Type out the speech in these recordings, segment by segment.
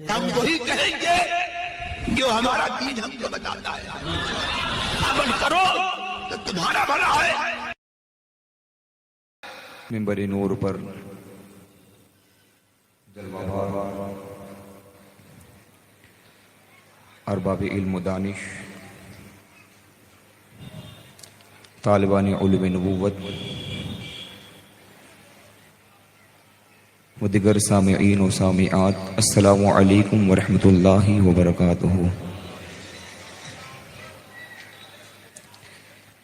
ہم وہی کہیں گے جو ہمارا دین ہم کو بتاتا ہے. عمل کرو تو تمہارا بھلا ہے. منبر نور پر جلوہ بار ارباب علم و دانش، طالبان علم نبوت و دیگر سامعین و سامعات، السلام علیکم ورحمۃ اللہ وبرکاتہ.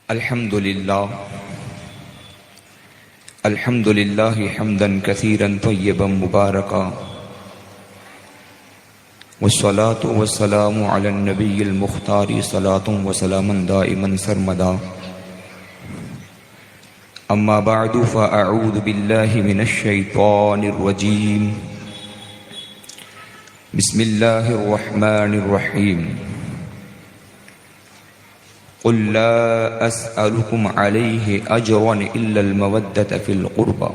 الحمد للہ حمدا کثیرا طیبا مبارکا، والصلاة والسلام علی النبی المختار صلاة و سلاما دائما سرمدا. اما بعد فاعوذ باللہ من الشیطان الرجیم. بسم اللہ الرحمن الرحیم. قل لا اسألكم علیہ اجرا الا المودة فی القربى.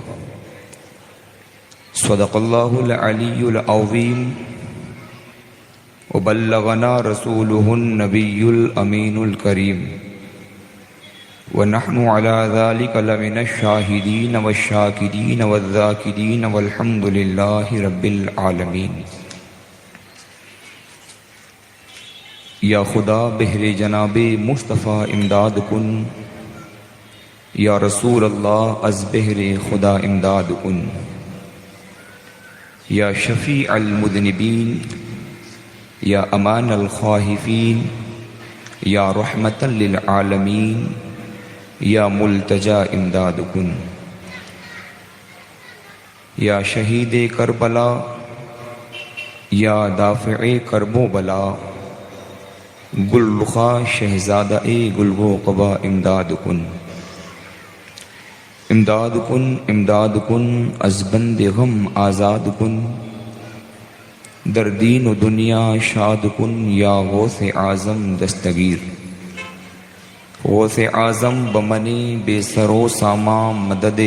صدق اللہ العلی العظیم وبلغنا رسوله النبی الامین الکریم، ونحن على ذلك لمن الشاهدين والشاكرين والذاكرين والحمد لله رب العالمين. یا خدا بہر جناب مصطفیٰ امداد کن، یا رسول اللہ از بہر خدا امداد کن. یا شفیع المذنبین، یا امان الخائفین، یا رحمتا للعالمین، یا ملتجا امداد کن. یا شہید کربلا، یا دافع کرب و بلا، گل رخا شہزادہ گل و قبا امداد کن. امداد کن امداد کن از بند غم آزاد کن، در دین و دنیا شاد کن یا غوث اعظم دستگیر. غوث اعظم بمنی بے سرو ساما مدد،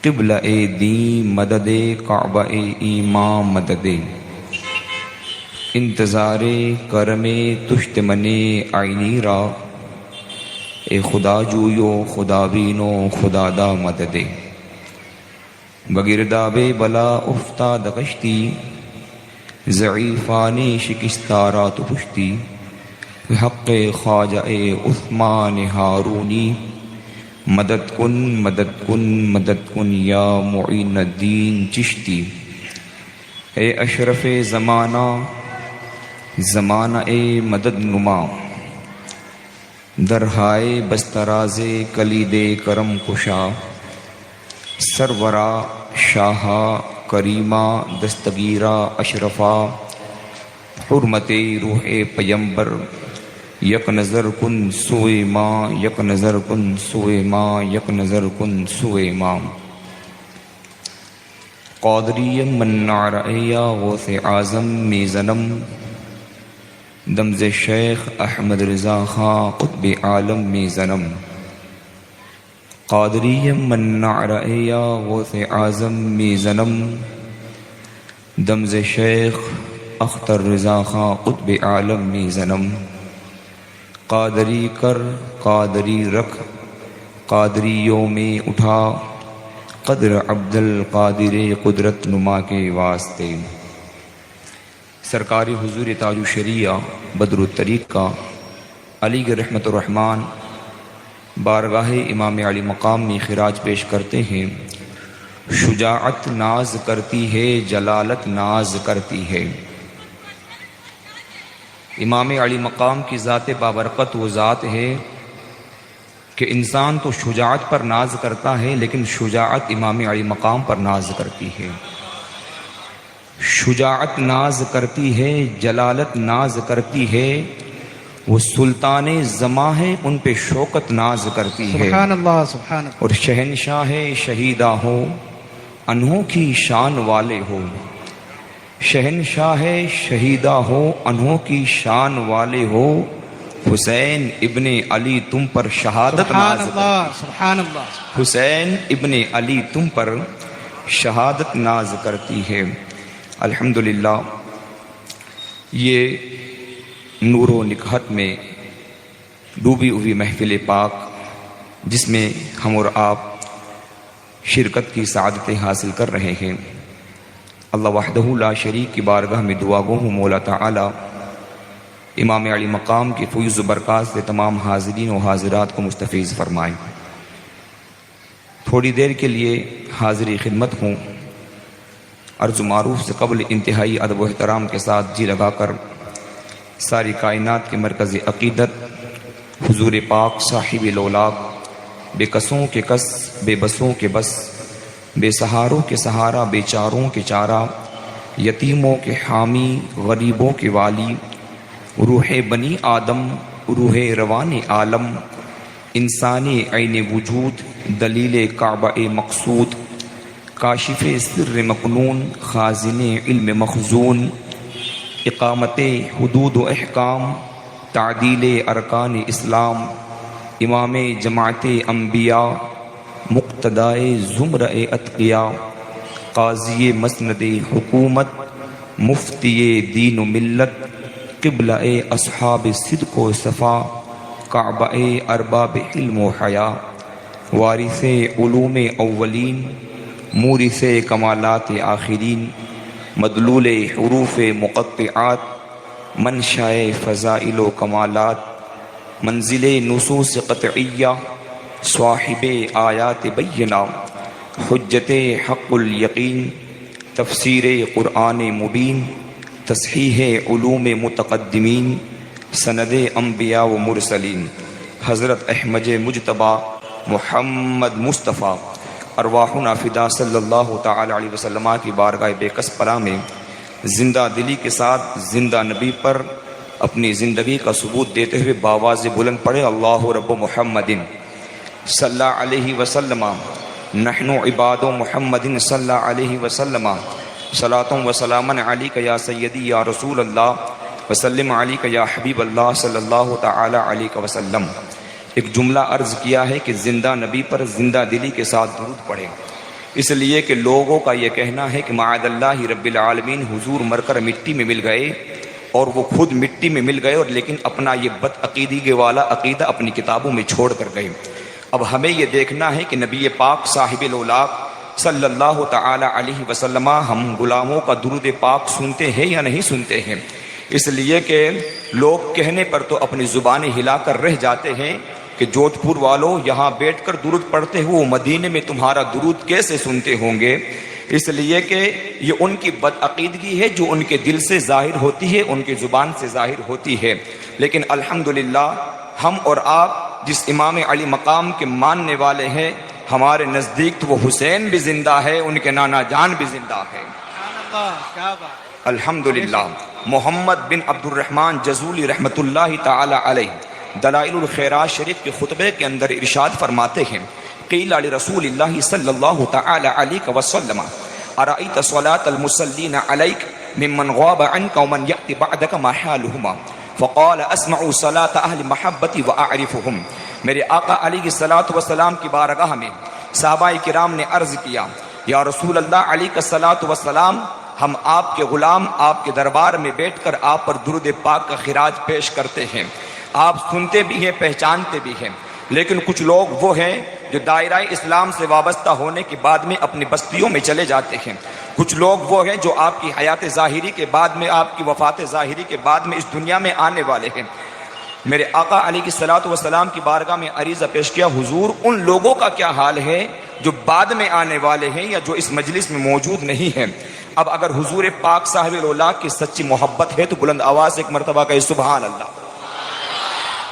قبلہ دین مدد، کعبہ ایمان مدد. انتظار کرم تشت منے آئینی را، اے خدا جویو خدا بینو خدا دا مدد. بگرداب بلا افتاد کشتی، ضعیفانی شکستارات پشتی. حق خواجہ عثمان ہارونی، مدد کن مدد کن مدد کن یا معین الدین چشتی. اے اشرف زمانہ زمانہ اے مدد نما، درہائے بستراز کلید کرم کشا. سرورا شاہا کریمہ دستگیرہ اشرفا، حرمت روح پیمبر یک نظر کن سوئے ماں، یک نظر کن سوئے ماں، یک نظر کن سوئے ماں. قادری منع رعیہ غوث اعظم میں زنم، دمز شیخ احمد رضا خاں قطب عالم میں زنم. قادری منع رعیہ غوث اعظم میں زنم، دمز شیخ اختر رضا خاں قطب عالم میں زنم. قادری کر قادری رکھ قادریوں میں اٹھا، قدر عبد القادر قدرت نما کے واسطے. سرکاری حضور تاج الشریعہ بدر الطریقہ علی رحمت الرحمن بارگاہ امام علی مقام میں خراج پیش کرتے ہیں. شجاعت ناز کرتی ہے، جلالت ناز کرتی ہے. امام علی مقام کی ذات بابرکت وہ ذات ہے کہ انسان تو شجاعت پر ناز کرتا ہے، لیکن شجاعت امام علی مقام پر ناز کرتی ہے. شجاعت ناز کرتی ہے، جلالت ناز کرتی ہے. وہ سلطان زماں ہے، ان پہ شوکت ناز کرتی ہے. سبحان اللہ سبحان اللہ. اور شہنشاہ شہیدہ ہو، انہوں کی شان والے ہو. شہنشاہ شہیدہ ہو، انہوں کی شان والے ہو. حسین ابن علی تم پر شہادت ناز کرتی ہے. سبحان اللہ. حسین ابن علی تم پر شہادت ناز کرتی ہے. الحمدللہ یہ نور و نکہت میں ڈوبی ہوئی محفل پاک جس میں ہم اور آپ شرکت کی سعادتیں حاصل کر رہے ہیں، اللہ وحدہ لا شریک کی بارگاہ میں دعا گو ہوں مولا تعالی امام علی مقام کی فیض و برکات سے تمام حاضرین و حاضرات کو مستفیض فرمائیں۔ تھوڑی دیر کے لیے حاضری خدمت ہوں، عرض و معروف سے قبل انتہائی ادب و احترام کے ساتھ جی لگا کر ساری کائنات کے مرکز عقیدت حضور پاک صاحب لولاک، بے کسوں کے کس، بے بسوں کے بس، بے سہاروں کے سہارا، بے چاروں کے چارہ، یتیموں کے حامی، غریبوں کے والی، روح بنی آدم، روح روان عالم، انسانی عین وجود، دلیل کعبہ مقصود، کاشف سر مکنون، خازن علم مخزون، اقامت حدود و احکام، تعدیل ارکان اسلام، امام جماعت انبیاء، مقتدائے زمرہ اتقیاء، قاضی مسند حکومت، مفتی دین و ملت، قبلہ اصحاب صدق و صفا، کعبہ ارباب علم و حیا، وارث علوم اولین، مورث کمالات آخرین، مدلول حروف مقطعات، منشاء فضائل و کمالات، منزل نصوص قطعیہ، صاحب آیات بینہ، حجت حق الیقین، تفسیر قرآن مبین، تصحیح علوم متقدمین، سند انبیاء و مرسلین، حضرت احمد مجتبی محمد مصطفیٰ ارواحنا فدا صلی اللہ تعالی علیہ وسلم کی بارگاہ بے کس پناہ میں زندہ دلی کے ساتھ زندہ نبی پر اپنی زندگی کا ثبوت دیتے ہوئے بآواز بلند پڑھے اللہ رب محمد صلی اللہ علیہ وسلم، نحن عباد محمد صلی اللہ علیہ وسلم، صلاۃ و سلام علیک یا سیدی یا رسول اللہ وسلم علیک یا حبیب اللہ صلی اللہ تعالی علیہ وسلم۔ ایک جملہ عرض کیا ہے کہ زندہ نبی پر زندہ دلی کے ساتھ درود پڑھیں، اس لیے کہ لوگوں کا یہ کہنا ہے کہ معاذ اللہ رب العالمین حضور مر کر مٹی میں مل گئے اور وہ خود مٹی میں مل گئے، اور لیکن اپنا یہ بد عقیدگی والا عقیدہ اپنی کتابوں میں چھوڑ کر گئے۔ اب ہمیں یہ دیکھنا ہے کہ نبی پاک صاحب لولاک صلی اللہ تعالی علیہ وسلم ہم غلاموں کا درود پاک سنتے ہیں یا نہیں سنتے ہیں؟ اس لیے کہ لوگ کہنے پر تو اپنی زبانیں ہلا کر رہ جاتے ہیں کہ جودھ پور والوں یہاں بیٹھ کر درود پڑھتے ہو، مدینے میں تمہارا درود کیسے سنتے ہوں گے؟ اس لیے کہ یہ ان کی بد عقیدگی ہے جو ان کے دل سے ظاہر ہوتی ہے، ان کی زبان سے ظاہر ہوتی ہے۔ لیکن الحمدللہ ہم اور آپ جس امام علی مقام کے ماننے والے ہیں، ہمارے نزدیک تو وہ حسین بھی زندہ ہے، ان کے نانا جان بھی زندہ ہے۔ الحمدللہ محمد بن عبد الرحمن جزولی رحمۃ اللہ تعالی علیہ دلائل الخیرات شریف کے خطبے کے اندر ارشاد فرماتے ہیں، قیل لرسول اللہ صلی اللہ تعالی علیہ وسلم ارأیت صلاة المصلین علیک ممن غاب عنک ومن یأتی بعدک ما حالہما فقال اسمع صلاة اہل محبتی واعرفهم۔ میرے آقا علیہ الصلوۃ والسلام کی بارگاہ میں صحابہ کرام نے عرض کیا، یا رسول اللہ علیہ الصلوۃ والسلام، ہم آپ کے غلام آپ کے دربار میں بیٹھ کر آپ پر درود پاک کا خراج پیش کرتے ہیں، آپ سنتے بھی ہیں پہچانتے بھی ہیں، لیکن کچھ لوگ وہ ہیں جو دائرہ اسلام سے وابستہ ہونے کے بعد میں اپنی بستیوں میں چلے جاتے ہیں، کچھ لوگ وہ ہیں جو آپ کی حیات ظاہری کے بعد میں، آپ کی وفات ظاہری کے بعد میں اس دنیا میں آنے والے ہیں۔ میرے آقا علیہ الصلوۃ والسلام کی بارگاہ میں عریضہ پیش کیا، حضور ان لوگوں کا کیا حال ہے جو بعد میں آنے والے ہیں یا جو اس مجلس میں موجود نہیں ہیں؟ اب اگر حضور پاک صاحب لولاک کی سچی محبت ہے تو بلند آواز سے ایک مرتبہ کہے سبحان اللہ۔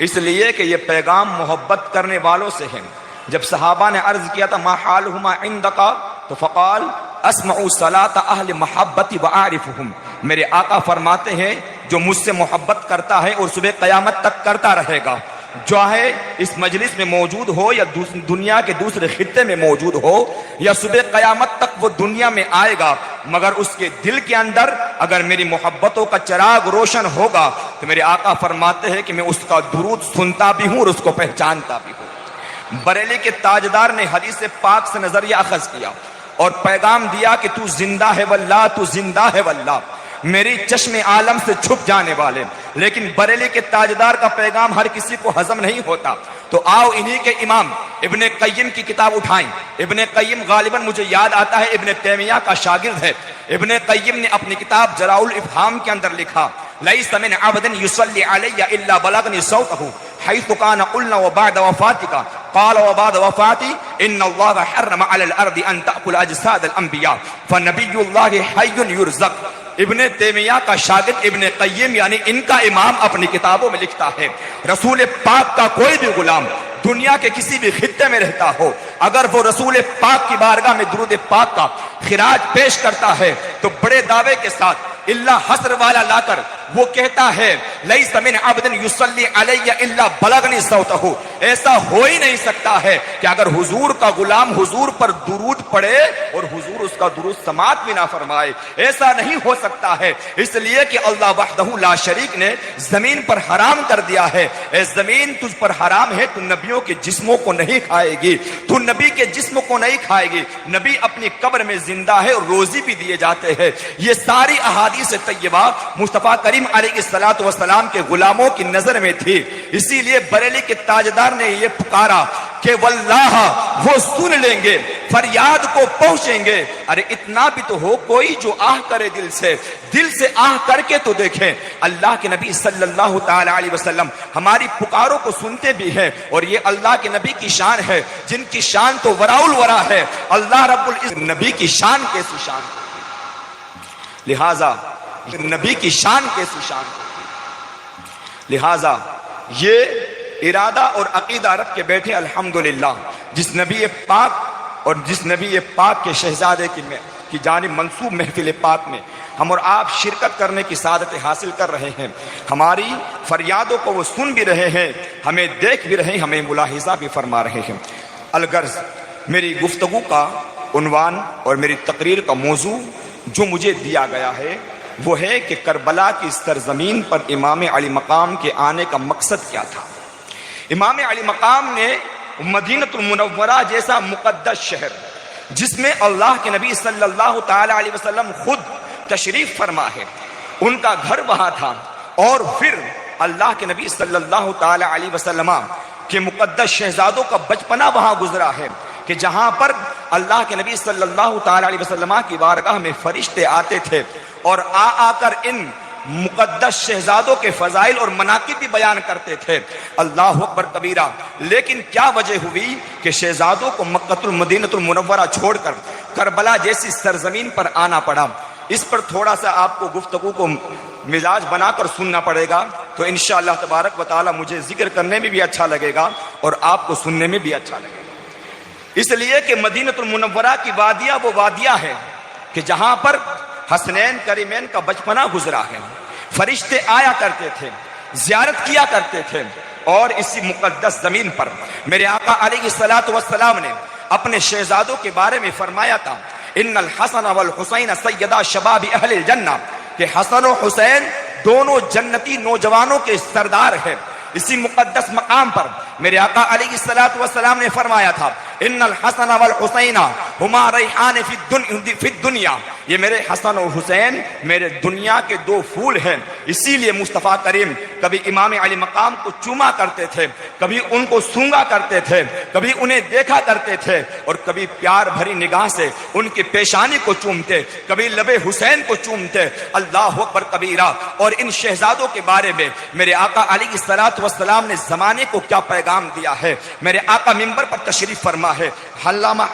اس لیے کہ یہ پیغام محبت کرنے والوں سے ہے۔ جب صحابہ نے عرض کیا تھا ما حالہما عندک تو فقال اسمع صلاة اہل محبتی واعرفهم، میرے آقا فرماتے ہیں جو مجھ سے محبت کرتا ہے اور صبح قیامت تک کرتا رہے گا، چاہے اس مجلس میں موجود ہو یا دنیا کے دوسرے خطے میں موجود ہو یا صبح قیامت تک وہ دنیا میں آئے گا، مگر اس کے دل کے اندر اگر میری محبتوں کا چراغ روشن ہوگا تو میرے آقا فرماتے ہیں کہ میں اس کا درود سنتا بھی ہوں اور اس کو پہچانتا بھی ہوں۔ بریلی کے تاجدار نے حدیث پاک سے نظریہ اخذ کیا، اور پیغام دیا کہ تو زندہ ہے واللہ، تو زندہ ہے واللہ، میری چشم عالم سے چھپ جانے والے۔ لیکن بریلی کے تاجدار کا پیغام ہر کسی کو ہضم نہیں ہوتا، تو آؤ انہی کے امام ابن قیم کی کتاب اٹھائیں۔ ابن قیم غالباً مجھے یاد آتا ہے ابن تیمیہ کا شاگرد ہے۔ ابن قیم نے اپنی کتاب جراء الافہام کے اندر لکھا، لیس من عبد یصلی علی الا بلغنی صوتہ حیث کان قلنا وبعد وفاتک قال وبعد وفاتی ان اللہ حرم علی الارض ان تأکل اجساد الانبیاء فنبی اللہ حی یرزق۔ ابن تیمیہ کا شاگرد ابن قیم یعنی ان کا امام اپنی کتابوں میں لکھتا ہے، رسول پاک کا کوئی بھی غلام دنیا کے کسی بھی خطے میں رہتا ہو، اگر وہ رسول پاک کی بارگاہ میں درود پاک کا خراج پیش کرتا ہے تو بڑے دعوے کے ساتھ اللہ حسر والا لا کر وہ کہتا ہے لیس من عبد یصلی علی الا بلغنی صوتہ، ایسا ہو ہی نہیں سکتا ہے کہ اگر حضور کا غلام حضور پر درود پڑھے اور حضور اس کا درود سماعت بھی نہ فرمائے، ایسا نہیں ہو سکتا ہے۔ اس لیے کہ اللہ وحدہ لا شریک نے زمین پر حرام کر دیا ہے، اے زمین تجھ پر حرام ہے، تو نبیوں کے جسموں کو نہیں کھائے گی، تو نبی کے جسم کو نہیں کھائے گی، نبی اپنی قبر میں زندہ ہے اور روزی بھی دیے جاتے ہیں۔ یہ ساری احادیث طیبہ مصطفیٰ کریم علیہ الصلوۃ والسلام کے غلاموں کی نظر میں تھی، اسی لیے بریلی کے تاجدار نے یہ پکارا کہ واللہ وہ سن لیں گے، فریاد کو پہنچیں گے۔ ارے اتنا بھی تو ہو کوئی جو آہ کرے دل سے آہ کر کے تو دیکھیں۔ اللہ کے نبی صلی اللہ تعالی علیہ وسلم ہماری پکاروں کو سنتے بھی ہیں، اور یہ اللہ کے نبی کی شان ہے جن کی شان تو وراء الورا ہے۔ اللہ رب العزت نبی کی شان کیسی شان، لہذا نبی کی شان کیسی شان، لہذا یہ ارادہ اور عقیدہ رکھ کے بیٹھے الحمدللہ جس نبی پاک اور جس نبی پاک کے شہزادے کی جانب منسوب محفل پاک میں ہم اور آپ شرکت کرنے کی سعادت حاصل کر رہے ہیں۔ ہماری فریادوں کو وہ سن بھی رہے ہیں، ہمیں دیکھ بھی رہے ہیں، ہمیں ملاحظہ بھی فرما رہے ہیں۔ الغرض میری گفتگو کا عنوان اور میری تقریر کا موضوع جو مجھے دیا گیا ہے وہ ہے کہ کربلا کی سرزمین پر امام علی مقام کے آنے کا مقصد کیا تھا۔ امام علی مقام نے مدینہ المنورہ جیسا مقدس شہر جس میں اللہ کے نبی صلی اللہ تعالی علیہ وسلم خود تشریف فرما ہے، ان کا گھر وہاں تھا، اور پھر اللہ کے نبی صلی اللہ تعالی علیہ وسلم کے مقدس شہزادوں کا بچپنا وہاں گزرا ہے، کہ جہاں پر اللہ کے نبی صلی اللہ تعالی علیہ وسلم کی بارگاہ میں فرشتے آتے تھے اور آ کر ان مقدس شہزادوں کے فضائل اور مناقب بھی بیان کرتے تھے۔ اللہ اکبر کبیرہ۔ لیکن کیا وجہ ہوئی کہ شہزادوں کو مکہ المدینہ المنورہ چھوڑ کر کربلا جیسی سرزمین پر آنا پڑا؟ اس پر تھوڑا سا آپ کو گفتگو کو مزاج بنا کر سننا پڑے گا، تو انشاءاللہ تبارک و تعالی مجھے ذکر کرنے میں بھی اچھا لگے گا اور آپ کو سننے میں بھی اچھا لگے گا۔ اس لیے کہ مدینہ المنورہ کی وادیاں وہ وادیاں ہیں کہ جہاں پر حسنین کریمین کا بچپنا گزرا ہے، فرشتے آیا کرتے تھے، زیارت کیا کرتے تھے، اور اسی مقدس زمین پر میرے آقا علیہ الصلوۃ والسلام نے اپنے شہزادوں کے بارے میں فرمایا تھا، ان الحسن والحسین سیدا شباب اہل الجنہ، کہ حسن و حسین دونوں جنتی نوجوانوں کے سردار ہیں۔ اسی مقدس مقام پر میرے آقا علیہ الصلوۃ والسلام نے فرمایا تھا، ان الحسن والحسین ہما ریحان فی الدنیا، یہ میرے حسن و حسین میرے دنیا کے دو پھول ہیں۔ اسی لیے مصطفیٰ کریم کبھی امام علی مقام کو چوما کرتے تھے، کبھی ان کو سونگا کرتے تھے، کبھی انہیں دیکھا کرتے تھے، اور کبھی پیار بھری نگاہ سے ان کی پیشانی کو چومتے، کبھی لب حسین کو چومتے۔ اللہ اکبر کبیرہ۔ اور ان شہزادوں کے بارے میں میرے آقا علیہ الصلوۃ والسلام نے زمانے کو کیا پیغام دیا ہے۔ میرے آقا منبر پر تشریف فرما ہے، علامہ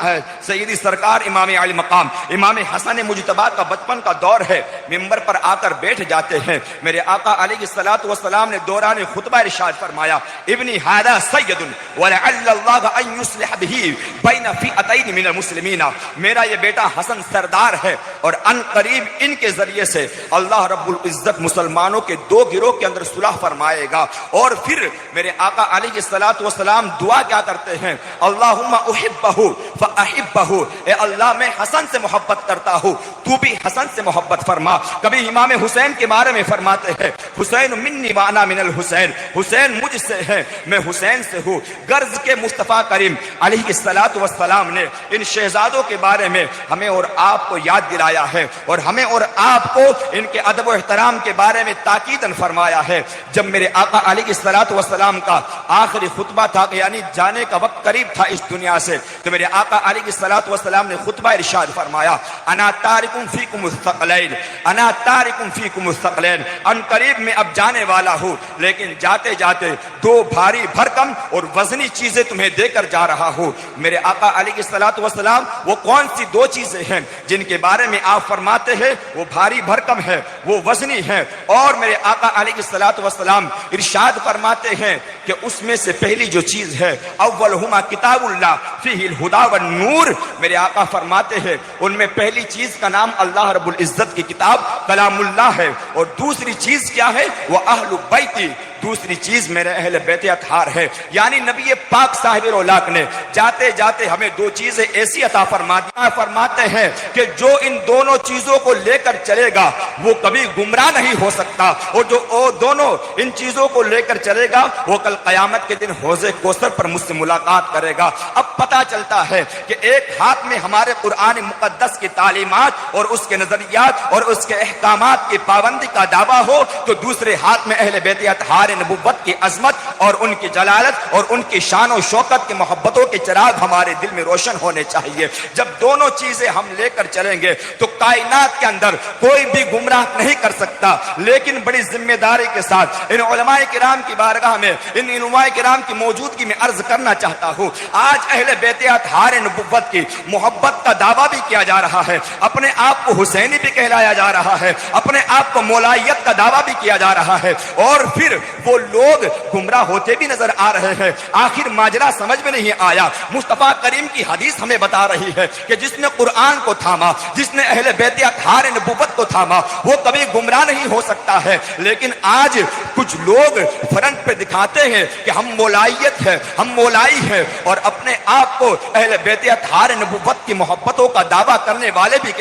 سیدی سرکار امام علی مقام امام حسن مجتبی کا بچپن کا دور ہے، منبر پر آ کر بیٹھ جاتے ہیں۔ میرے آقا علیہ الصلوۃ والسلام نے دوران خطبہ ارشاد فرمایا، ابنی ھذا سید ولعل اللہ ان یصلح به بین فئتین من المسلمین، میرا یہ بیٹا حسن سردار ہے، اور ان قریب ان کے ذریعے سے اللہ رب العزت مسلمانوں کے دو گروہ کے اندر صلح فرمائے گا۔ اور پھر میرے آقا علیہ الصلوۃ والسلام دعا کیا کرتے ہیں، اللہم احبہ فاحبہ، اے اللہ میں حسن سے محبت کرتا ہوں، تو بھی حسن سے محبت فرما۔ کبھی امام حسین کے بارے میں فرماتے ہیں حسین منی وانا من الحسین، حسین مجھ سے ہے میں حسین سے ہوں۔ غرض کے مصطفیٰ کریم علیہ الصلوۃ والسلام نے ان شہزادوں کے بارے میں ہمیں اور آپ کو یاد دلایا ہے، اور ہمیں اور آپ کو ان کے ادب و احترام کے بارے میں تاکیداً فرمایا ہے۔ جب میرے آقا علیہ الصلوۃ والسلام کا آخری خطبہ تھا، یعنی جانے کا وقت قریب تھا اس دنیا سے، تو میرے آقا علیہ الصلوۃ والسلام نے خطبہ ارشاد فرمایا انا تارکم فیکم الثقلین، انا تارکم فیکم الثقلین، ان قریب میں اب جانے والا ہوں، لیکن جاتے جاتے دو بھاری بھرکم اور وزنی چیزیں تمہیں دے کر جا رہا ہوں۔ میرے آقا علیہ الصلوۃ والسلام وہ کون سی دو چیزیں ہیں جن کے بارے میں آپ فرماتے ہیں وہ بھاری بھرکم ہے، وہ وزنی ہے، اور میرے آقا علیہ الصلوۃ والسلام ارشاد فرماتے ہیں کہ اس میں سے پہلی جو چیز ہے اولہما کتاب اللہ فیہ الہدی والنور، میرے آقا فرماتے ہیں ان میں پہلی چیز کا نام اللہ رب العزت کی کتاب کلام اللہ ہے، اور دوسری چیز کیا ہے وہ اہل بیتی، دوسری چیز میرے اہل بیت اطہار ہے۔ یعنی نبی پاک صاحب رولاک نے جاتے جاتے ہمیں دو چیزیں ایسی عطا فرما دیا، فرماتے ہیں کہ جو ان دونوں چیزوں کو لے کر چلے گا وہ کبھی گمراہ نہیں ہو سکتا، اور جو دونوں ان چیزوں کو لے کر چلے گا وہ کل قیامت کے دن حوض کوثر پر مجھ سے ملاقات کرے گا۔ اب پتہ چلتا ہے کہ ایک ہاتھ میں ہمارے قرآن مقدس کی تعلیمات اور اس کے نظریات اور اس کے احکامات کی پابندی کا دعویٰ ہو، تو دوسرے ہاتھ میں اہل بیت اطہار نبوت کی عظمت اور ان کی جلالت اور ان کی شان و شوکت کی محبتوں کے چراغ ہمارے دل میں روشن ہونے چاہیے۔ جب دونوں چیزیں ہم لے کر چلیں گے تو کائنات کے اندر کوئی بھی گمراہ نہیں کر سکتا۔ لیکن بڑی ذمہ داری کے ساتھ ان علماء کرام کی بارگاہ میں، ان علماء کرام کی موجودگی میں عرض کرنا چاہتا ہوں، آج اہل بیت اطہار نبوت کی محبت کا دعویٰ بھی کیا جا رہا ہے، اپنے آپ کو حسینی بھی کہلایا جا رہا ہے، اپنے آپ کو مولائیت کا دعویٰ بھی کیا جا رہا ہے، اور پھر وہ لوگ گمراہ ہوتے بھی نظر آ رہے ہیں۔ آخر ماجرا سمجھ میں نہیں آیا۔ مصطفیٰ کریم کی حدیث ہمیں بتا رہی ہے کہ جس نے قرآن کو تھاما، جس نے اہل بیت اطہار نبوت کو تھاما، وہ کبھی گمراہ نہیں ہو سکتا ہے۔ لیکن آج کچھ لوگ فرنٹ پہ دکھاتے ہیں کہ ہم مولائیت ہے، ہم مولائی ہیں، اور اپنے آپ کو اہل بیت اطہار نبوت کی محبتوں کا دعویٰ کرنے والے بھی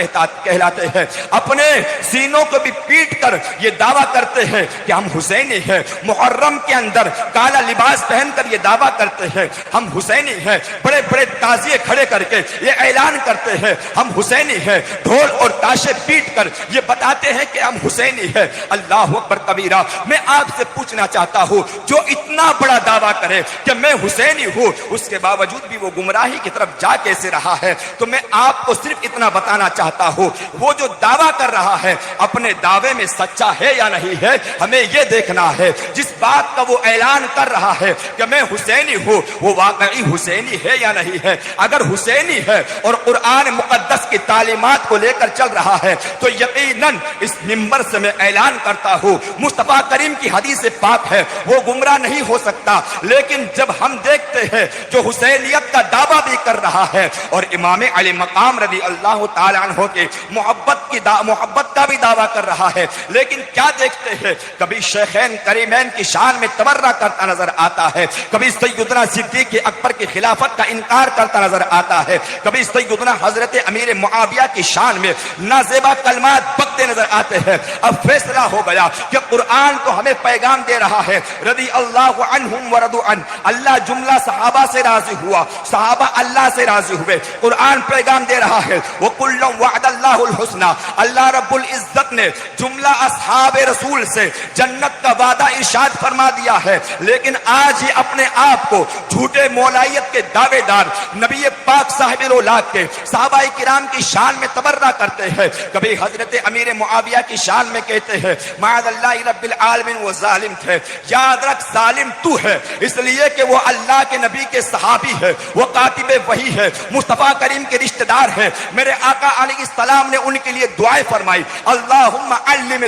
کہلاتے ہیں۔ اپنے سینوں کو بھی پیٹ کر یہ دعویٰ کرتے ہیں کہ ہم حسینی ہیں۔ محرم کے اندر کالا لباس پہن کر یہ دعویٰ کرتے ہیں ہم حسینی ہیں، بڑے بڑے تعزیے کھڑے کر کے یہ اعلان کرتے ہیں ہم حسینی ہیں، ڈھول اور تاشے پیٹ کر یہ بتاتے ہیں کہ ہم حسینی ہیں۔ اللہ اکبر کبیرہ۔ میں آپ سے پوچھنا چاہتا ہوں، جو اتنا بڑا دعویٰ کرے کہ میں حسینی ہوں، اس کے باوجود بھی وہ گمراہی کی طرف جا کیسے رہا ہے؟ تو میں آپ کو صرف اتنا بتانا چاہتا ہوں، وہ جو دعویٰ کر رہا ہے اپنے دعوے میں سچا ہے یا نہیں ہے، ہمیں یہ دیکھنا ہے۔ جس بات کا وہ اعلان کر رہا ہے کہ میں حسینی ہوں، وہ واقعی حسینی ہے یا نہیں ہے؟ اگر حسینی ہے اور قرآن مقدس کی تعلیمات کو لے کر چل رہا ہے تو یقیناً اس منبر سے میں اعلان کرتا ہوں مصطفیٰ کریم کی حدیث پاک ہے، وہ گمراہ نہیں ہو سکتا۔ لیکن جب ہم دیکھتے ہیں جو حسینیت کا دعویٰ بھی کر رہا ہے اور امام علی مقام رضی اللہ تعالیٰ عنہ کے محبت کا بھی دعویٰ کر رہا ہے، لیکن کیا دیکھتے ہیں؟ کبھی شیخین کریمین کی شان میں تبرہ کرتا نظر آتا ہے، کبھی سیدنا صدیق اکبر کی خلافت کا انکار کرتا نظر آتا ہے، کبھی سیدنا حضرت امیر معاویہ کی شان میں نازیبا کلمات بکتے نظر آتے ہیں۔ اب فیصلہ ہو گیا کہ قرآن تو ہمیں پیغام دے رہا ہے رضی اللہ عنہم ورضوا عنہ، اللہ جملہ صحابہ سے راضی ہوا، صحابہ اللہ سے راضی ہوئے۔ قرآن پیغام دے رہا ہے وَكُلًّا وَعَدَ اللَّهُ الْحُسْنَى، اللہ رب العزت نے جملہ اصحاب رسول سے جنت کا وعدہ ارشاد فرما دیا ہے، لیکن آج ہی اپنے آپ کو جھوٹے مولائیت کے دعوے دار نبی پاک صاحب رولاک کے صحابہ کرام کی شان میں تبرہ کرتے ہیں، کبھی حضرت امیر معاویہ کی شان میں کہتے ہیں معاذ اللہ رب العالمین وہ ظالم تھے۔ یاد رکھ ظالم تو ہے، اس لیے کہ وہ اللہ کے نبی کے صحابی ہے، وہ کاتب وحی ہے، مصطفیٰ کریم کے رشتہ دار ہے۔ میرے آقا علیہ السلام نے ان کے لیے دعائیں فرمائی اللہم علم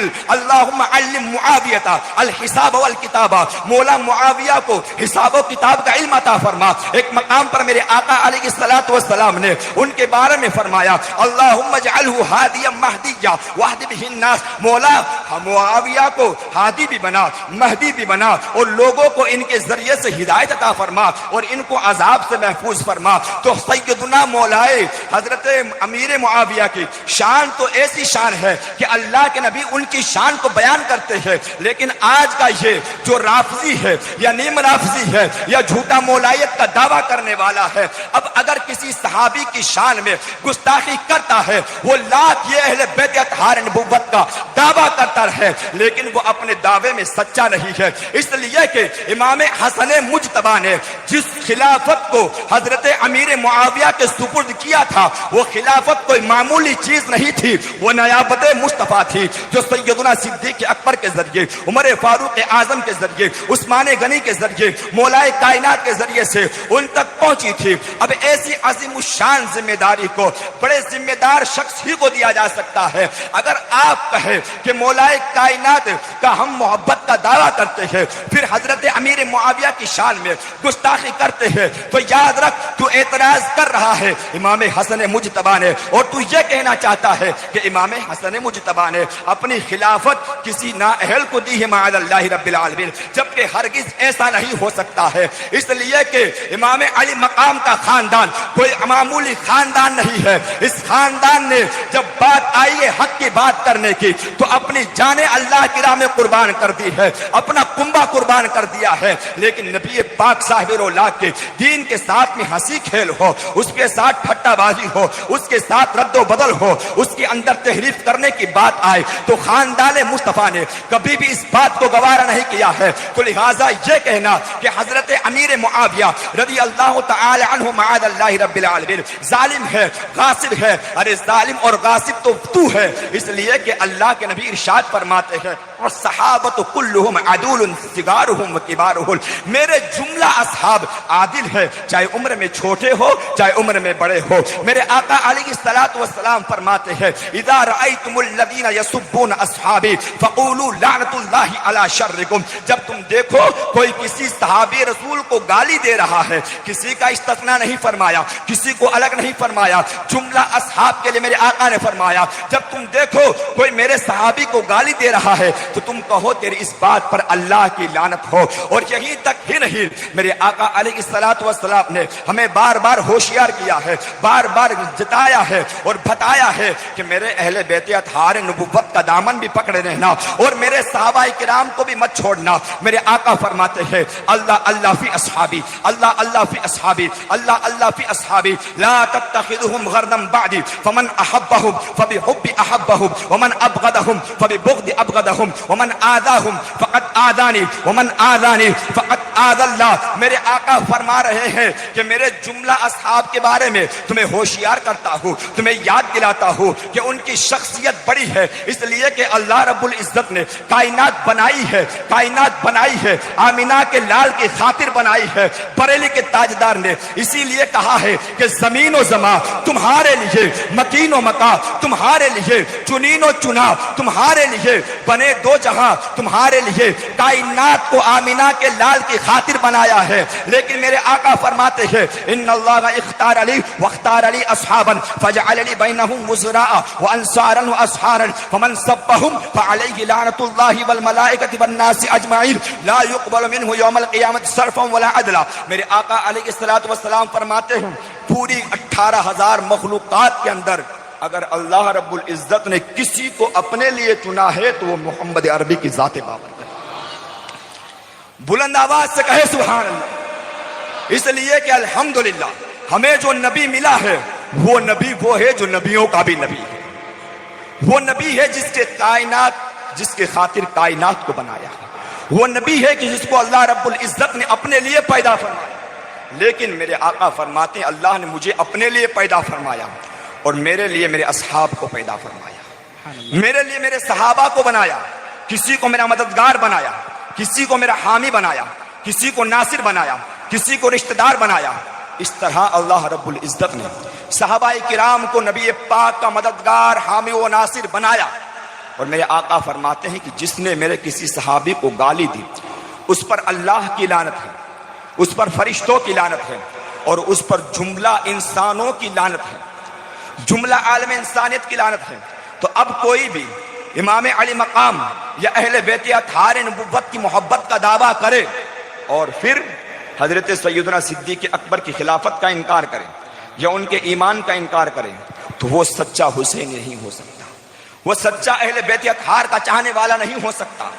معاویہ الحساب والکتاب مرتبہ مولا معاویہ کو حساب و کتاب کا علم عطا فرما۔ ایک مقام پر میرے آقا علیہ الصلوۃ والسلام نے ان کے بارے میں فرمایا اللہم اجعلہ ہادیا مہدیا واہد بہ الناس، مولا معاویہ کو ہادی بھی بنا، مہدی بھی بنا، اور لوگوں کو ان کے ذریعے سے ہدایت عطا فرما اور ان کو عذاب سے محفوظ فرما۔ تو سیدنا مولائے حضرت امیر معاویہ کی شان تو ایسی شان ہے کہ اللہ کے نبی ان کی شان کو بیان کرتے ہیں، لیکن آج کا یہ جو رافضی ہے یا نیم رافضی ہے یا جھوٹا مولائیت کا دعویٰ کرنے والا ہے، اب اگر کسی صحابی کی شان میں گستاخی کرتا ہے، وہ لاکھ یہ اہل بیت اطہار نبوت کا دعویٰ کرتا ہے، لیکن وہ اپنے دعوے میں سچا نہیں ہے، اس لیے کہ امام حسن مجتبی نے جس خلافت کو حضرت امیر معاویہ کے سپرد کیا تھا، وہ خلافت کوئی معمولی چیز نہیں تھی، وہ نیابت مصطفیٰ تھی جو سیدنا صدیق اکبر کے ذریعے، عمر فاروق اعظم کے ذریعے، عثمان غنی کے ذریعے، مولائے کائنات کے ذریعے سے ان تک پہنچی تھی۔ اب ایسی عظیم الشان ذمہ داری کو بڑے ذمہ دار شخص ہی کو دیا جا سکتا ہے۔ اگر آپ کہیں کہ مولائے کائنات کا ہم محبت کا دعویٰ کرتے ہیں، پھر حضرت امیر معاویہ کی شان میں گستاخی کرتے ہیں، تو یاد رکھ تو اعتراض کر رہا ہے امام حسن مجتبی نے، اور تو یہ کہنا چاہتا ہے کہ امام حسن مجتبی نے اپنی خلافت کسی نااہل کو دی ہے معاذ اللہ رب العالمین، جبکہ ہرگز ایسا نہیں ہو سکتا ہے، اس لیے کہ امام علی مقام کا خاندان کوئی معمولی خاندان نہیں ہے۔ اس خاندان نے جب بات آئی ہے حق کی بات کرنے کی تو اپنی جانیں اللہ کی راہ میں قربان کر دی ہے، اپنا کنبہ قربان کر دیا ہے، لیکن نبی پاک صاحب اولاد کے دین کے ساتھ میں ہنسی کھیل ہو، اس کے ساتھ پھٹا بازی ہو، اس کے ساتھ رد و بدل ہو، اس کے اندر تحریف کرنے کی بات آئے تو خاندان مصطفیٰ نے کبھی بھی اس بات کو گوارا نہیں کیا ہے۔ تو لہٰذا یہ کہنا کہ حضرت امیر معاویہ رضی اللہ تعالی عنہ معاذ اللہ رب العالمین ظالم ہے، غاصب ہے، ارے ظالم اور غاصب تو ہے، اس لیے کہ اللہ کے نبی ارشاد فرماتے ہیں والصحابۃ کلھم عدول صغارہم وکبارہم، میرے جملہ اصحاب عادل ہے، چاہے عمر میں چھوٹے ہو چاہے عمر میں بڑے ہو۔ میرے آقا علیہ الصلوۃ والسلام فرماتے ہیں اذا رأیتم الذین یسبون اصحابی فقولوا لعنۃ اللہ علی شرکم، جب تم دیکھو کوئی کسی صحابی رسول کو گالی دے رہا ہے، کسی کا استثناء نہیں فرمایا، کسی کو الگ نہیں فرمایا، جملہ اصحاب کے لیے میرے آقا نے فرمایا جب تم دیکھو کوئی میرے صحابی کو گالی دے رہا ہے تو تم کہو تیری اس بات پر اللہ کی لعنت ہو۔ اور یہی تک ہی نہیں، میرے آقا علیہ الصلوۃ والسلام نے ہمیں بار بار ہوشیار کیا ہے، بار بار جتایا ہے اور بتایا ہے کہ میرے اہل بیت اطہار نبوت کا دامن بھی پکڑے رہنا اور میرے صحابہ کرام کو بھی مت چھوڑنا۔ میرے آقا فرماتے ہیں اللہ اللہ فی اصحابی، اللہ اللہ فی اصحابی، اللہ اللہ فی اصحابی، لا تتخذهم غرضا بعدی فمن احبهم فبحب احبهم ومن ابغضهم فببغض ابغضهم ومن آذاهم فقد آذانی ومن آذانی فقد آذى اللہ۔ میرے آقا فرما رہے ہیں کہ میرے جملہ اصحاب کے بارے میں تمہیں ہوشیار کرتا ہوں، تمہیں یاد دلاتا ہوں کہ ان کی شخصیت بڑی ہے، اس لیے کہ اللہ رب العزت نے کائنات بنائی ہے، کائنات بنائی ہے، آمینہ کے لال کی خاطر بنائی ہے، بریلی کے تاجدار نے اسی لیے کہا ہے کہ زمین و زمان تمہارے لیے، مکین و مکا تمہارے لیے، چنین و چنا تمہارے لیے، بنے دو جہاں تمہارے لیے، کائنات کو آمینہ کے لال کی خاطر بنایا ہے۔ لیکن میرے آقا فرماتے ہیں ان اللہ اختار علی واختار علی اصحابا فجعل علی بینہم وزراء وانصارا واصحارا فمن سبهم فعلیہ لعنۃ اللہ والملائکۃ والناس اجمعین لا يقبل منہ یوم القیامۃ صرفا ولا عدلا۔ میرے آقا علیہ الصلوۃ والسلام فرماتے ہیں پوری 18,000 مخلوقات کے اندر اگر اللہ رب العزت نے کسی کو اپنے لیے چنا ہے تو وہ محمد عربی کی ذات بابرکت ہے۔ بلند آواز سے کہے سبحان اللہ، اس لیے کہ الحمدللہ ہمیں جو نبی ملا ہے وہ نبی وہ ہے جو نبیوں کا بھی نبی ہے، وہ نبی ہے جس کے کائنات، جس کے خاطر کائنات کو بنایا، وہ نبی ہے کہ جس کو اللہ رب العزت نے اپنے لیے پیدا فرمایا۔ لیکن میرے آقا فرماتے ہیں اللہ نے مجھے اپنے لیے پیدا فرمایا اور میرے لیے میرے اصحاب کو پیدا فرمایا، میرے لیے میرے صحابہ کو بنایا، کسی کو میرا مددگار بنایا، کسی کو میرا حامی بنایا، کسی کو ناصر بنایا، کسی کو رشتہ دار بنایا۔ اس طرح اللہ رب العزت نے صحابہ کرام کو نبی پاک کا مددگار، حامی و ناصر بنایا۔ اور میرے آقا فرماتے ہیں کہ جس نے میرے کسی صحابی کو گالی دی اس پر اللہ کی لعنت ہے، اس پر فرشتوں کی لعنت ہے، اور اس پر جملہ انسانوں کی لعنت ہے، جملہ عالم انسانیت کی لعنت ہے۔ تو اب کوئی بھی امام علی مقام یا اہل بیت اطہار نبوت کی محبت کا دعویٰ کرے اور پھر حضرت سیدنا صدیق اکبر کی خلافت کا انکار کرے یا ان کے ایمان کا انکار کرے تو وہ سچا حسین نہیں ہو سکتا، وہ سچا اہل بیت اطہار کا چاہنے والا نہیں ہو سکتا۔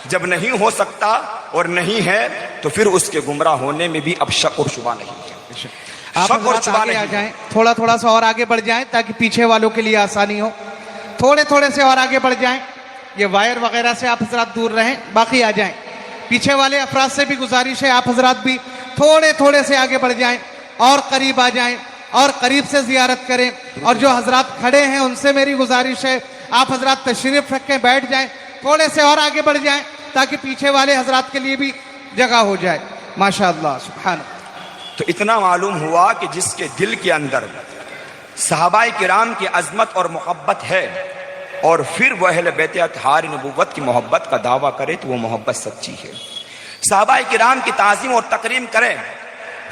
جب نہیں ہو سکتا اور نہیں ہے تو پھر اس کے گمراہ ہونے میں بھی اب شک اور شبہ نہیں ہے۔ آپ شک اور حضرات شبہ آگے آ نہیں جائیں، تھوڑا سا اور آگے بڑھ جائیں تاکہ پیچھے والوں کے لیے آسانی ہو، تھوڑے سے اور آگے بڑھ جائیں، یہ وائر وغیرہ سے آپ حضرات دور رہیں، باقی آ جائیں۔ پیچھے والے افراد سے بھی گزارش ہے آپ حضرات بھی تھوڑے سے آگے بڑھ جائیں اور قریب آ جائیں اور قریب سے زیارت کریں، اور جو حضرات کھڑے ہیں ان سے میری گزارش ہے آپ حضرات تشریف رکھیں، بیٹھ جائیں، تھوڑے سے اور آگے بڑھ جائیں تاکہ پیچھے والے حضرات کے لیے بھی جگہ ہو جائے۔ ماشاءاللہ سبحان اللہ۔ تو اتنا معلوم ہوا کہ جس کے دل کے اندر صحابہ کرام کی عظمت اور محبت ہے اور پھر وہ اہل بیت اطہار نبوت کی محبت کا دعویٰ کرے تو وہ محبت سچی ہے۔ صحابہ کرام کی تعظیم اور تکریم کریں،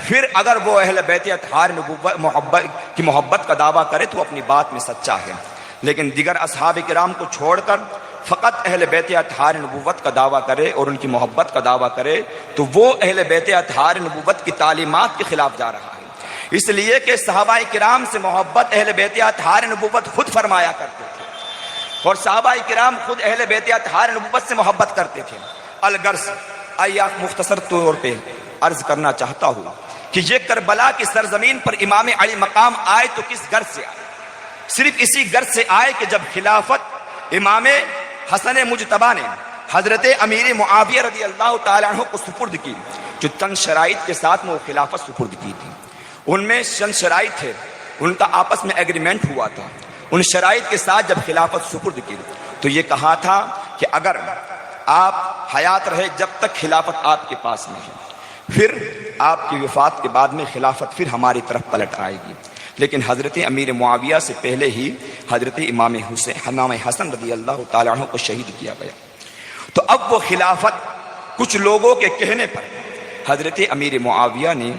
پھر اگر وہ اہل بیت اطہار نبوت کی محبت کا دعویٰ کرے تو اپنی بات میں سچا ہے، لیکن دیگر اصحاب کرام کو چھوڑ کر فقط اہل بیت اطہار نبوت کا دعویٰ کرے اور ان کی محبت کا دعویٰ کرے تو وہ اہل بیت اطہار نبوت کی تعلیمات کے خلاف جا رہا ہے۔ اس لیے کہ صحابہ کرام سے محبت اہل بیت اطہار نبوت خود فرمایا کرتے تھے، اور صحابہ کرام خود اہل بیت اطہار نبوت سے محبت کرتے تھے۔ الغرض آئیے مختصر طور پہ عرض کرنا چاہتا ہوں کہ یہ کربلا کی سرزمین پر امام علی مقام آئے تو کس غرض سے آئے؟ صرف اسی غرض سے آئے کہ جب خلافت امام حسن مجتبیٰ نے حضرت امیر معاویہ رضی اللہ تعالیٰ عنہ کو سپرد کی، جو چند شرائط کے ساتھ میں وہ خلافت سپرد کی تھی، ان میں چند شرائط تھے، ان کا آپس میں ایگریمنٹ ہوا تھا۔ ان شرائط کے ساتھ جب خلافت سپرد کی تو یہ کہا تھا کہ اگر آپ حیات رہے جب تک خلافت آپ کے پاس میں ہے، پھر آپ کی وفات کے بعد میں خلافت پھر ہماری طرف پلٹ آئے گی۔ لیکن حضرت امیر معاویہ سے پہلے ہی حضرت امام حسن رضی اللہ تعالیٰ عنہ کو شہید کیا گیا، تو اب وہ خلافت کچھ لوگوں کے کہنے پر حضرت امیر معاویہ نے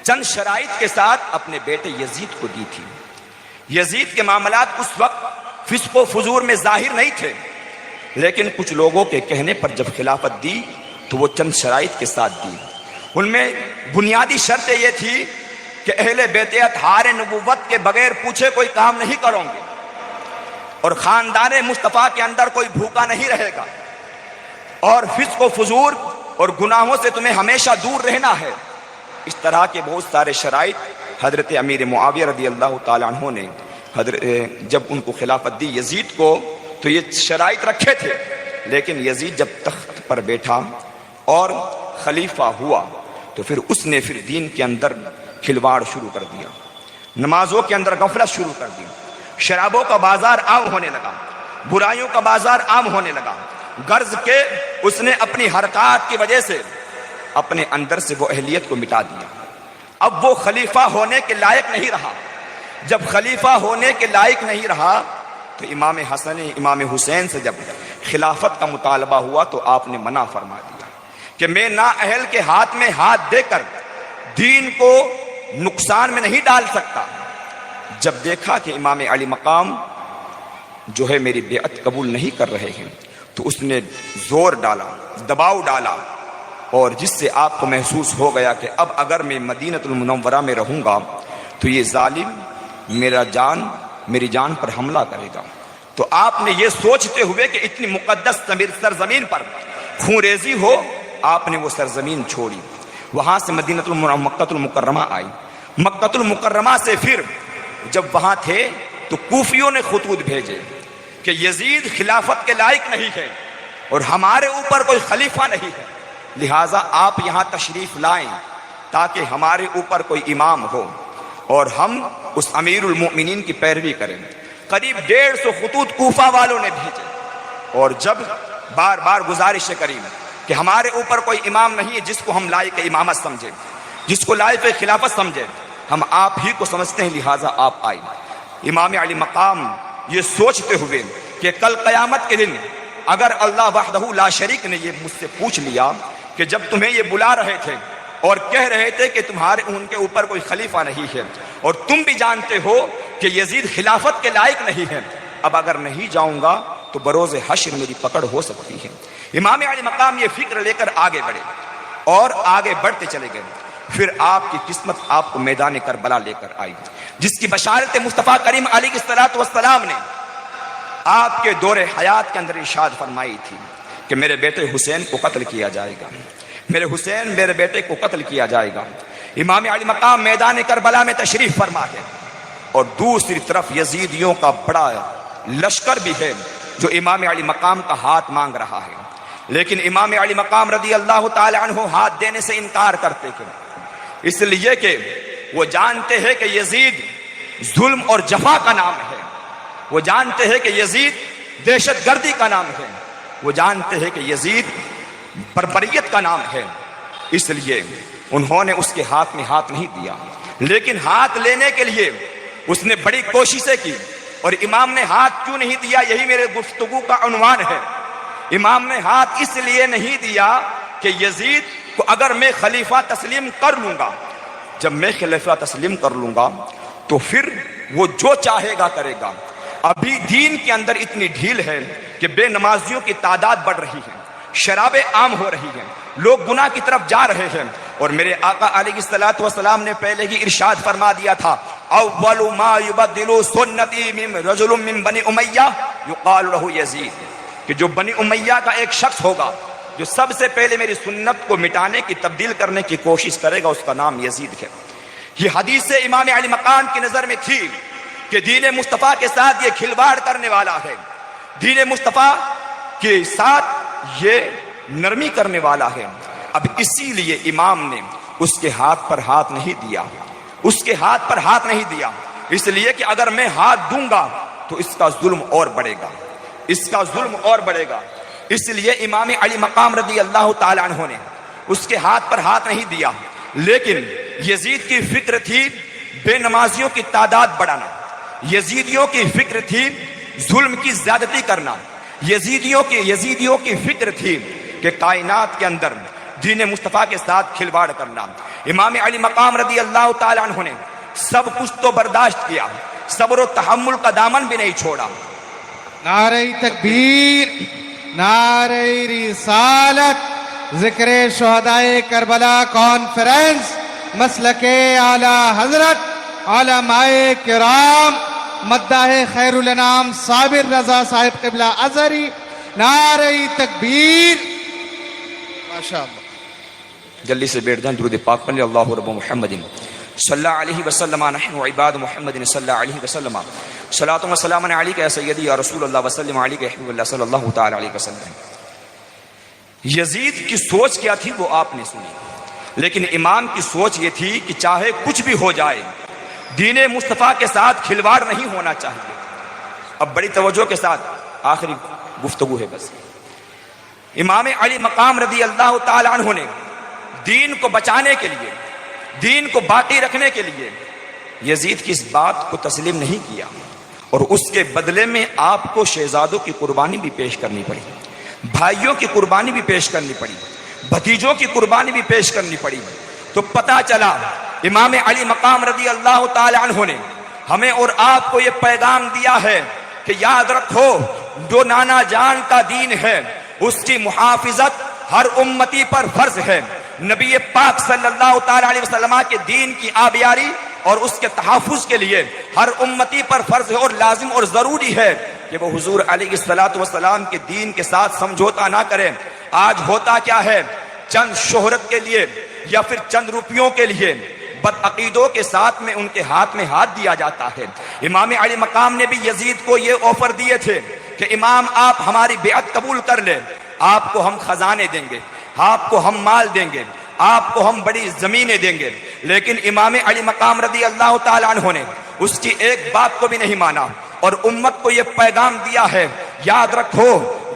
چند شرائط کے ساتھ اپنے بیٹے یزید کو دی تھی۔ یزید کے معاملات اس وقت فسق و فجور میں ظاہر نہیں تھے، لیکن کچھ لوگوں کے کہنے پر جب خلافت دی تو وہ چند شرائط کے ساتھ دی۔ ان میں بنیادی شرط یہ تھی کہ اہل بیت اطہار نبوت کے بغیر پوچھے کوئی کام نہیں کروں گے، اور خاندان مصطفیٰ کے اندر کوئی بھوکا نہیں رہے گا، اور فسق و فجور اور گناہوں سے تمہیں ہمیشہ دور رہنا ہے۔ اس طرح کے بہت سارے شرائط حضرت امیر معاویہ رضی اللہ تعالیٰ عنہ نے جب ان کو خلافت دی یزید کو تو یہ شرائط رکھے تھے، لیکن یزید جب تخت پر بیٹھا اور خلیفہ ہوا تو پھر اس نے دین کے اندر کھلواڑ شروع کر دیا، نمازوں کے اندر غفلت شروع کر دی، شرابوں کا بازار عام ہونے لگا، برائیوں کا بازار عام ہونے لگا، غرض کہ اس نے اپنی حرکات کی وجہ سے اپنے اندر سے وہ اہلیت کو مٹا دیا۔ اب وہ خلیفہ ہونے کے لائق نہیں رہا۔ جب خلیفہ ہونے کے لائق نہیں رہا تو امام حسین سے جب خلافت کا مطالبہ ہوا تو آپ نے منع فرما دیا کہ میں نااہل کے ہاتھ میں ہاتھ دے کر دین کو نقصان میں نہیں ڈال سکتا۔ جب دیکھا کہ امام علی مقام جو ہے میری بیعت قبول نہیں کر رہے ہیں تو اس نے زور ڈالا، دباؤ ڈالا، اور جس سے آپ کو محسوس ہو گیا کہ اب اگر میں مدینہ المنورہ میں رہوں گا تو یہ ظالم میری جان پر حملہ کرے گا۔ تو آپ نے یہ سوچتے ہوئے کہ اتنی مقدس سرزمین پر خون ریزی ہو، آپ نے وہ سرزمین چھوڑی، وہاں سے مکہ المکرمہ آئی۔ مکہ المکرمہ سے پھر جب وہاں تھے تو کوفیوں نے خطوط بھیجے کہ یزید خلافت کے لائق نہیں ہے اور ہمارے اوپر کوئی خلیفہ نہیں ہے، لہٰذا آپ یہاں تشریف لائیں تاکہ ہمارے اوپر کوئی امام ہو اور ہم اس امیر المؤمنین کی پیروی کریں۔ قریب 150 خطوط کوفہ والوں نے بھیجے، اور جب بار بار گزارش کریں کہ ہمارے اوپر کوئی امام نہیں ہے جس کو ہم لائق امامت سمجھیں، جس کو لائق خلافت سمجھیں، ہم آپ ہی کو سمجھتے ہیں، لہٰذا آپ آئیں۔ امام علی مقام یہ سوچتے ہوئے کہ کل قیامت کے دن اگر اللہ وحدہ لا شریک نے یہ مجھ سے پوچھ لیا کہ جب تمہیں یہ بلا رہے تھے اور کہہ رہے تھے کہ تمہارے ان کے اوپر کوئی خلیفہ نہیں ہے، اور تم بھی جانتے ہو کہ یزید خلافت کے لائق نہیں ہے، اب اگر نہیں جاؤں گا تو بروز حشر میری پکڑ ہو سکتی ہے۔ امام علی مقام یہ فکر لے کر آگے بڑھے اور آگے بڑھتے چلے گئے۔ پھر آپ کی قسمت آپ کو میدان کربلا لے کر آئی، جس کی بشارت مصطفیٰ کریم علیہ الصلوۃ والسلام نے آپ کے دور حیات کے اندر ارشاد فرمائی تھی کہ میرے بیٹے حسین کو قتل کیا جائے گا، میرے بیٹے کو قتل کیا جائے گا۔ امام علی مقام میدان کربلا میں تشریف فرما ہے، اور دوسری طرف یزیدیوں کا بڑا لشکر بھی ہے جو امام علی مقام کا ہاتھ مانگ رہا ہے، لیکن امام علی مقام رضی اللہ تعالی عنہ ہاتھ دینے سے انکار کرتے ہیں، اس لیے کہ وہ جانتے ہیں کہ یزید ظلم اور جفا کا نام ہے، وہ جانتے ہیں کہ یزید دہشت گردی کا نام ہے، وہ جانتے ہیں کہ یزید بربریت کا نام ہے، اس لیے انہوں نے اس کے ہاتھ میں ہاتھ نہیں دیا۔ لیکن ہاتھ لینے کے لیے اس نے بڑی کوششیں کی، اور امام نے ہاتھ کیوں نہیں دیا، یہی میرے گفتگو کا عنوان ہے۔ امام نے ہاتھ اس لیے نہیں دیا کہ یزید کو اگر میں خلیفہ تسلیم کر لوں گا، جب میں خلیفہ تسلیم کر لوں گا تو پھر وہ جو چاہے گا کرے گا۔ ابھی دین کے اندر اتنی ڈھیل ہے کہ بے نمازیوں کی تعداد بڑھ رہی ہے، شرابیں عام ہو رہی ہیں، لوگ گناہ کی طرف جا رہے ہیں، اور میرے آقا علیہ الصلوۃ والسلام نے پہلے ہی ارشاد فرما دیا تھا، اول ما یبدل سنتی من رجل من بنی امیہ یقال له یزید، کہ جو بنی امیہ کا ایک شخص ہوگا جو سب سے پہلے میری سنت کو مٹانے کی تبدیل کرنے کی کوشش کرے گا، اس کا نام یزید ہے۔ یہ حدیث سے امام علی مقام کی نظر میں تھی کہ دین مصطفیٰ کے ساتھ یہ کھلواڑ کرنے والا ہے، دین مصطفیٰ کے ساتھ یہ نرمی کرنے والا ہے۔ اب اسی لیے امام نے اس کے ہاتھ پر ہاتھ نہیں دیا، اس کے ہاتھ پر ہاتھ نہیں دیا، اس لیے کہ اگر میں ہاتھ دوں گا تو اس کا ظلم اور بڑھے گا، اس کا ظلم اور بڑھے گا۔ اس لیے امام علی مقام رضی اللہ تعالی عنہ نے اس کے ہاتھ پر ہاتھ نہیں دیا، لیکن یزید کی فکر تھی بے نمازیوں کی تعداد بڑھانا، یزیدیوں کی فکر تھی ظلم کی زیادتی کرنا، یزیدیوں کی فکر تھی کہ کائنات کے اندر دین مصطفیٰ کے ساتھ کھلواڑ کرنا۔ امام علی مقام رضی اللہ تعالی عنہ نے سب کچھ تو برداشت کیا، صبر و تحمل کا دامن بھی نہیں چھوڑا۔ نعرہ تکبیر، نعرہ رسالت، ذکر شہدائے کربلا کانفرنس، مسلک اعلی حضرت علماء کرام مداح خیر الانام صابر رضا صاحب قبلہ ازہری، نعرہ تکبیر۔ ماشاءاللہ، جلدی سے بیٹھ جائیں، درود پاک پڑھ لیں۔ اللہ رب محمد صلی اللہ علیہ وسلم، نحن عباد محمد صلی اللہ علیہ وسلم، صلاۃ و سلام علیک یا سیدی یا رسول اللہ وسلم علیک یا حبیب اللہ صلی اللہ تعالی علیہ وسلم۔ یزید کی سوچ کیا تھی وہ آپ نے سنی، لیکن امام کی سوچ یہ تھی کہ چاہے کچھ بھی ہو جائے دین مصطفیٰ کے ساتھ کھلواڑ نہیں ہونا چاہیے۔ اب بڑی توجہ کے ساتھ آخری گفتگو ہے بس۔ امام علی مقام رضی اللہ تعالی عنہ نے دین کو بچانے کے لیے، دین کو باقی رکھنے کے لیے یزید کی اس بات کو تسلیم نہیں کیا، اور اس کے بدلے میں آپ کو شہزادوں کی قربانی بھی پیش کرنی پڑی، بھائیوں کی قربانی بھی پیش کرنی پڑی، بھتیجوں کی قربانی بھی پیش کرنی پڑی۔ تو پتہ چلا امام علی مقام رضی اللہ تعالی عنہ نے ہمیں اور آپ کو یہ پیغام دیا ہے کہ یاد رکھو جو نانا جان کا دین ہے اس کی محافظت ہر امتی پر فرض ہے۔ نبی پاک صلی اللہ تعالی علیہ وسلم کے دین کی آبیاری اور اس کے تحفظ کے لیے ہر امتی پر فرض ہے اور لازم اور ضروری ہے کہ وہ حضور علیہ الصلوۃ والسلام کے دین کے ساتھ سمجھوتا نہ کریں۔ آج ہوتا کیا ہے، چند شہرت کے لیے یا پھر چند روپیوں کے لیے بدعقیدوں کے ساتھ میں ان کے ہاتھ میں ہاتھ دیا جاتا ہے۔ امام علی مقام نے بھی یزید کو یہ آفر دیے تھے کہ امام آپ ہماری بیعت قبول کر لیں، آپ کو ہم خزانے دیں گے، آپ کو ہم مال دیں گے، آپ کو ہم بڑی زمینیں دیں گے، لیکن امام علی مقام رضی اللہ تعالی عنہ نے اس کی ایک بات کو بھی نہیں مانا اور امت کو یہ پیغام دیا ہے، یاد رکھو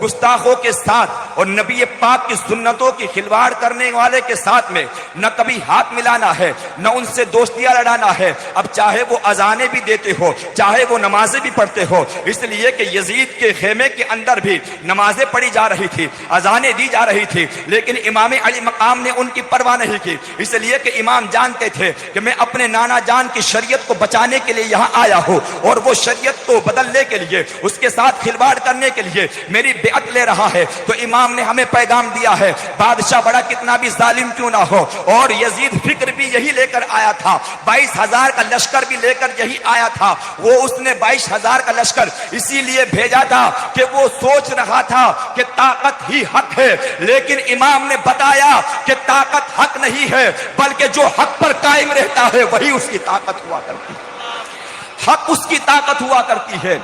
گستاخوں کے ساتھ اور نبی پاک کی سنتوں کی کھلواڑ کرنے والے کے ساتھ میں نہ کبھی ہاتھ ملانا ہے، نہ ان سے دوستیاں لڑانا ہے، اب چاہے وہ اذانیں بھی دیتے ہو، چاہے وہ نمازیں بھی پڑھتے ہو، اس لیے کہ یزید کے خیمے کے اندر بھی نمازیں پڑھی جا رہی تھی، اذانیں دی جا رہی تھی، لیکن امام علی مقام نے ان کی پرواہ نہیں کی، اس لیے کہ امام جانتے تھے کہ میں اپنے نانا جان کی شریعت کو بچانے کے لیے یہاں آیا ہوں، اور وہ شریعت کو بدلنے کے لیے، اس کے ساتھ کھلواڑ کرنے کے لیے میری بیعت لے رہا ہے۔ تو امام نے ہمیں پیغام دیا ہے، بادشاہ بڑا کتنا بھی ظالم کیوں نہ ہو، اور یزید فکر بھی یہی لے کر آیا تھا، 22,000 کا لشکر بھی لے کر یہی آیا تھا، وہ اس نے 22,000 کا لشکر اسی لیے بھیجا تھا کہ وہ سوچ رہا تھا کہ طاقت ہی حق ہے، لیکن امام نے بتایا کہ طاقت حق نہیں ہے، بلکہ جو حق پر قائم رہتا ہے وہی اس کی طاقت ہوا کرتی ہے، حق اس کی طاقت ہوا کرتی ہے۔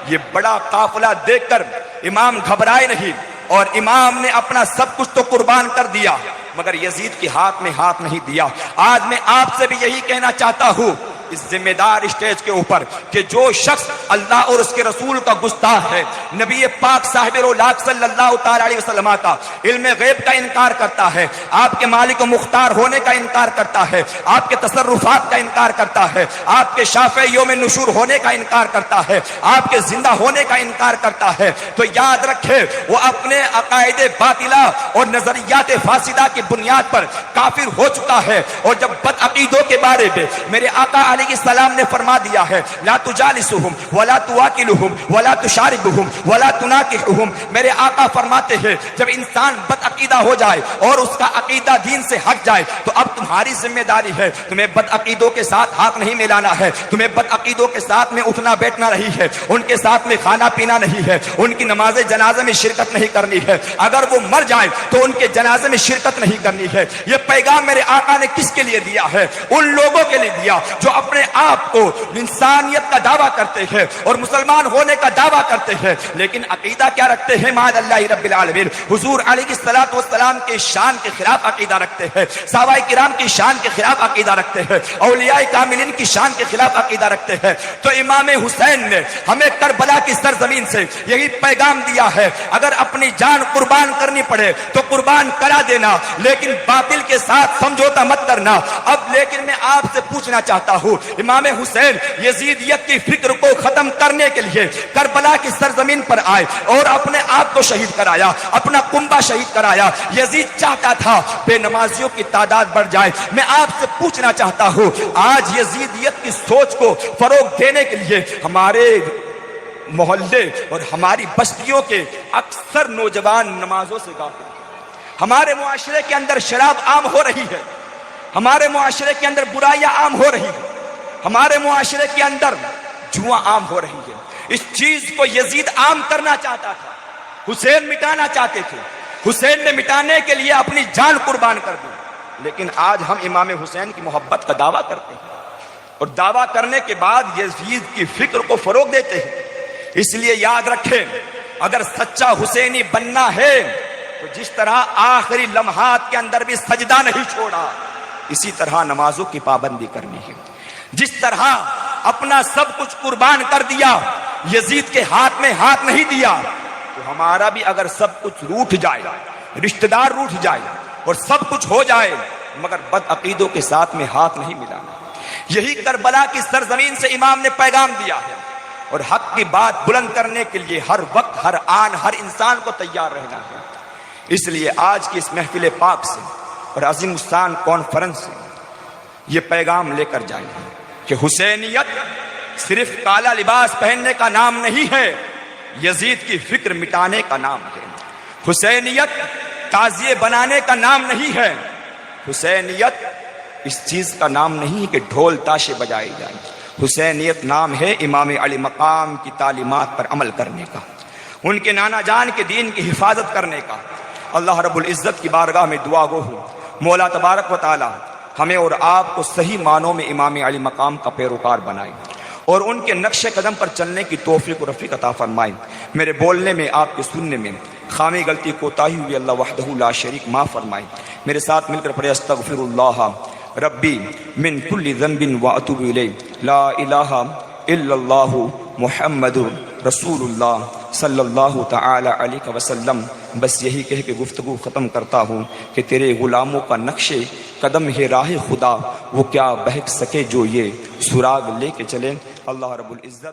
یہ بڑا قافلہ دیکھ کر امام گھبرائے نہیں، اور امام نے اپنا سب کچھ تو قربان کر دیا، مگر یزید کے ہاتھ میں ہاتھ نہیں دیا۔ آج میں آپ سے بھی یہی کہنا چاہتا ہوں اس ذمہ دار اسٹیج کے اوپر کہ جو شخص اللہ اور اس کے رسول کا گستاخ ہے، نبی پاک صاحب رولاک صلی اللہ تعالی علیہ وسلم کا علم غیب کا انکار کرتا ہے، آپ کے مالک و مختار ہونے کا انکار کرتا ہے، آپ کے تصرفات کا انکار کرتا ہے، آپ کے شافع یوم نشور ہونے کا انکار کرتا ہے، آپ کے زندہ ہونے کا انکار کرتا ہے، تو یاد رکھے وہ اپنے عقائد باطلہ اور نظریات فاسدہ کی بنیاد پر کافر ہو چکا ہے۔ اور جب بد عقیدوں کے بارے میں میرے آقا علیہ السلام نے فرما دیا ہے لا تجالسہم ولا تواکلہم ولا تشاربہم ولا تناکحہم، میرے آقا فرماتے ہیں جب انسان بد عقیدہ ہو جائے اور اس کا عقیدہ دین سے ہٹ جائے تو اب تمہاری ذمہ داری ہے، تمہیں بد عقیدوں کے ساتھ ہاتھ نہیں ملانا ہے، تمہیں بد عقیدوں کے ساتھ میں اٹھنا بیٹھنا نہیں ہے، ان کے ساتھ میں کھانا پینا نہیں ہے، ان کی نماز جنازہ میں شرکت نہیں کرنی ہے، اگر وہ مر جائیں تو ان کے جنازے میں شرکت نہیں کرنی ہے۔ یہ پیغام میرے آقا نے کس کے لیے دیا ہے؟ ان لوگوں کے لیے دیا جو اپنے آپ کو انسانیت کا دعویٰ کرتے ہیں اور مسلمان ہونے کا دعویٰ کرتے ہیں، لیکن عقیدہ کیا رکھتے ہیں؟ معاذ اللہ رب العالمین، حضور علیہ الصلوۃ والسلام کے شان کے خلاف عقیدہ رکھتے ہیں، صحابہ کرام کی شان کے خلاف عقیدہ رکھتے ہیں، اولیاء کاملین کی شان کے خلاف عقیدہ رکھتے ہیں۔ تو امام حسین نے ہمیں کربلا کی سرزمین سے یہی پیغام دیا ہے، اگر اپنی جان قربان کرنی پڑے تو قربان کرا دینا، لیکن باطل کے ساتھ سمجھوتا مت کرنا۔ اب لیکن میں آپ سے پوچھنا چاہتا ہوں، امام حسین یزیدیت کی فکر کو ختم کرنے کے لیے کربلا کی سرزمین پر آئے اور اپنے آپ کو شہید کرایا، اپنا کنبہ شہید کرایا۔ یزید چاہتا تھا بے نمازیوں کی تعداد بڑھ جائے۔ میں آپ سے پوچھنا چاہتا ہوں، آج یزیدیت کی سوچ کو فروغ دینے کے لیے ہمارے محلے اور ہماری بستیوں کے اکثر نوجوان نمازوں سے غافل ہیں۔ ہمارے معاشرے کے اندر شراب عام ہو رہی ہے، ہمارے معاشرے کے اندر برائیاں عام ہو رہی ہیں، ہمارے معاشرے کے اندر جوا عام ہو رہی ہے۔ اس چیز کو یزید عام کرنا چاہتا تھا، حسین مٹانا چاہتے تھے، حسین نے مٹانے کے لیے اپنی جان قربان کر دی، لیکن آج ہم امام حسین کی محبت کا دعویٰ کرتے ہیں اور دعویٰ کرنے کے بعد یزید کی فکر کو فروغ دیتے ہیں۔ اس لیے یاد رکھیں، اگر سچا حسینی بننا ہے تو جس طرح آخری لمحات کے اندر بھی سجدہ نہیں چھوڑا، اسی طرح نمازوں کی پابندی کرنی ہے۔ جس طرح اپنا سب کچھ قربان کر دیا، یزید کے ہاتھ میں ہاتھ نہیں دیا، تو ہمارا بھی اگر سب کچھ روٹھ جائے، رشتہ دار روٹھ جائے اور سب کچھ ہو جائے، مگر بد عقیدوں کے ساتھ میں ہاتھ نہیں ملانا۔ یہی کربلا کی سرزمین سے امام نے پیغام دیا ہے، اور حق کی بات بلند کرنے کے لیے ہر وقت، ہر آن، ہر انسان کو تیار رہنا ہے۔ اس لیے آج کی اس محفل پاک سے اور عظیم الشان کانفرنس سے یہ پیغام لے کر جائیں کہ حسینیت صرف کالا لباس پہننے کا نام نہیں ہے، یزید کی فکر مٹانے کا نام ہے۔ حسینیت تعزیے بنانے کا نام نہیں ہے، حسینیت اس چیز کا نام نہیں کہ ڈھول تاشے بجائے جائیں۔ حسینیت نام ہے امام علی مقام کی تعلیمات پر عمل کرنے کا، ان کے نانا جان کے دین کی حفاظت کرنے کا۔ اللہ رب العزت کی بارگاہ میں دعا گو ہوں، مولا تبارک و تعالی ہمیں اور آپ کو صحیح معنوں میں امام علی مقام کا پیروکار بنائے اور ان کے نقش قدم پر چلنے کی توفیق و رفیق عطا فرمائے۔ میرے بولنے میں، آپ کے سننے میں خامی غلطی کوتاہی ہوئی اللہ وحدہ لا شریک معاف فرمائے۔ میرے ساتھ مل کر پڑھے استغفر اللہ ربی من کل ذنب واتوب الیہ، لا الہ الا اللہ محمد رسول اللہ صلی اللہ تعالی علیہ وسلم، بس یہی کہہ کے گفتگو ختم کرتا ہوں کہ تیرے غلاموں کا نقش قدم ہے راہ خدا، وہ کیا بہک سکے جو یہ سراغ لے کے چلے۔ اللہ رب العزت